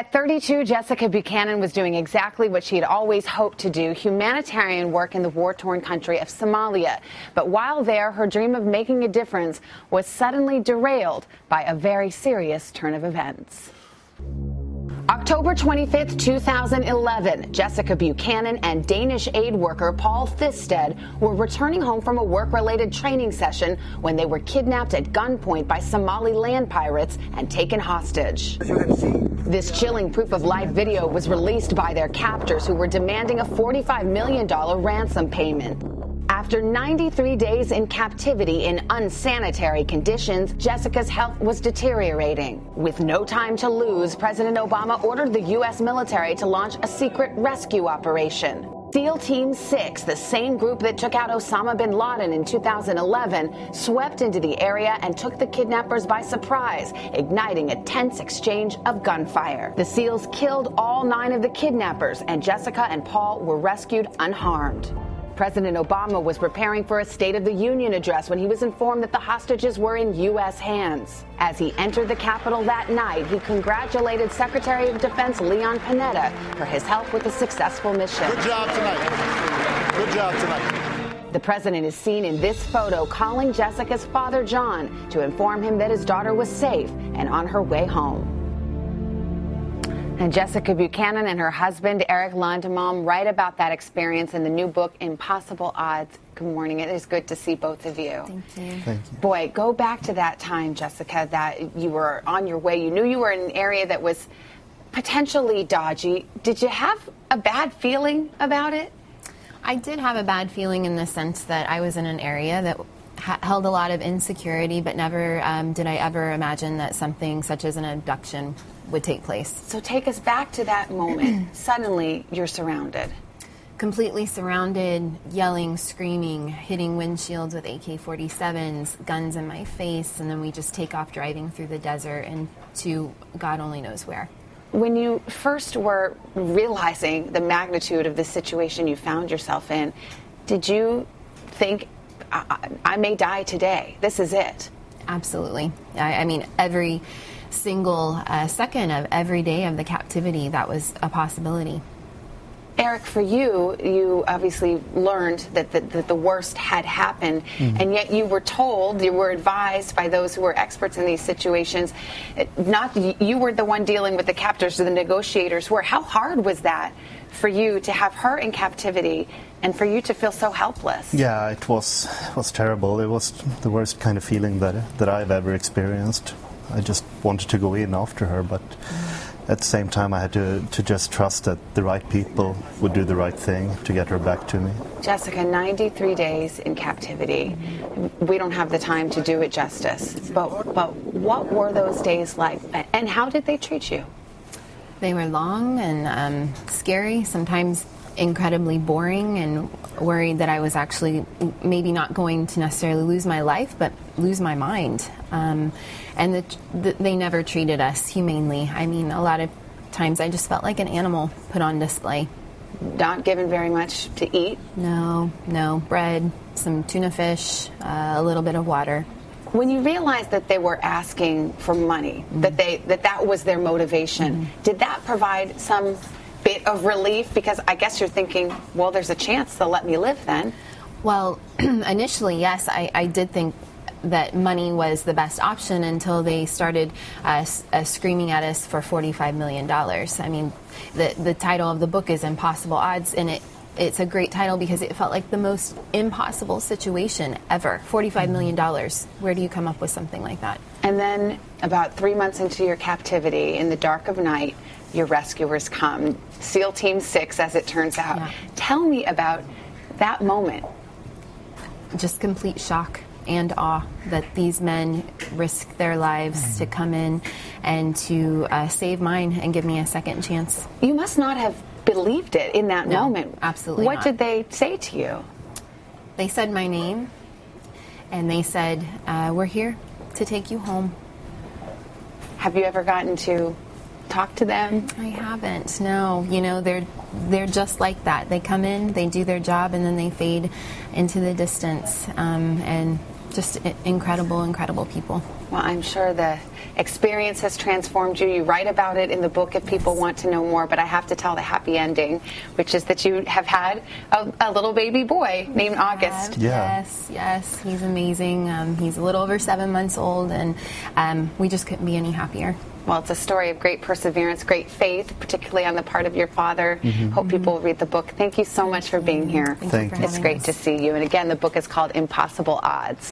At 32, Jessica Buchanan was doing exactly what she had always hoped to do, humanitarian work in the war-torn country of Somalia. But while there, her dream of making a difference was suddenly derailed by a very serious turn of events. October 25th, 2011, Jessica Buchanan and Danish aid worker Paul Thisted were returning home from a work-related training session when they were kidnapped at gunpoint by Somali land pirates and taken hostage. This chilling proof of life video was released by their captors, who were demanding a $45 million ransom payment. After 93 days in captivity in unsanitary conditions, Jessica's health was deteriorating. With no time to lose, President Obama ordered the U.S. military to launch a secret rescue operation. SEAL Team 6, the same group that took out Osama bin Laden in 2011, swept into the area and took the kidnappers by surprise, igniting a tense exchange of gunfire. The SEALs killed all 9 of the kidnappers, and Jessica and Paul were rescued unharmed. President Obama was preparing for a State of the Union address when he was informed that the hostages were in U.S. hands. As he entered the Capitol that night, he congratulated Secretary of Defense Leon Panetta for his help with the successful mission. Good job tonight. Good job tonight. The president is seen in this photo calling Jessica's father, John, to inform him that his daughter was safe and on her way home. And Jessica Buchanan and her husband, Eric Londemom, write about that experience in the new book, Impossible Odds. Good morning. It is good to see both of you. Thank you. Thank you. Boy, go back to that time, Jessica, that you were on your way. You knew you were in an area that was potentially dodgy. Did you have a bad feeling about it? I did have a bad feeling in the sense that I was in an area that held a lot of insecurity, but never did I ever imagine that something such as an abduction would take place. So take us back to that moment. Suddenly, you're surrounded. Completely surrounded, yelling, screaming, hitting windshields with AK-47s, guns in my face, and then we just take off driving through the desert and to God only knows where. When you first were realizing the magnitude of the situation you found yourself in, did you think, I may die today, this is it? Absolutely. I mean, every single second of every day of the captivity, that was a possibility. Eric, for you, you obviously learned that the worst had happened, and yet you were told, you were advised by those who were experts in these situations, you were the one dealing with the captors or the negotiators were. How hard was that for you to have her in captivity and for you to feel so helpless? Yeah, it was terrible. It was the worst kind of feeling that I've ever experienced. I just wanted to go in after her, but at the same time I had to just trust that the right people would do the right thing to get her back to me. Jessica, 93 days in captivity. We don't have the time to do it justice, but what were those days like, and how did they treat you? They were long and scary, sometimes incredibly boring, and worried that I was actually maybe not going to necessarily lose my life, but lose my mind. And they never treated us humanely. I mean, a lot of times I just felt like an animal put on display. Not given very much to eat? No. Bread, some tuna fish, a little bit of water. When you realized that they were asking for money, that was their motivation, did that provide some bit of relief? Because I guess you're thinking, well, there's a chance they'll let me live then. Well, initially, yes, I did think that money was the best option until they started screaming at us for $45 million. I mean, the title of the book is Impossible Odds, and it's a great title because it felt like the most impossible situation ever. $45 million. Where do you come up with something like that? And then about 3 months into your captivity, in the dark of night, your rescuers come. SEAL Team 6, as it turns out. Yeah. Tell me about that moment. Just complete shock and awe that these men risk their lives to come in and to save mine and give me a second chance. You must not have believed it in that moment. Absolutely What not. did they say to you? They said my name, and they said, we're here to take you home. Have you ever gotten to talk to them? I haven't, no. You know, they're just like that. They come in, they do their job, and then they fade into the distance. And just incredible, incredible people. Well, I'm sure the experience has transformed you. You write about it in the book if people want to know more, but I have to tell the happy ending, which is that you have had a little baby boy named August. Yeah. Yes, he's amazing. He's a little over 7 months old, and we just couldn't be any happier. Well, it's a story of great perseverance, great faith, particularly on the part of your father. Hope people will read the book. Thank you so much for being here. Thank you for It's having great us. to see you. And again, the book is called Impossible Odds.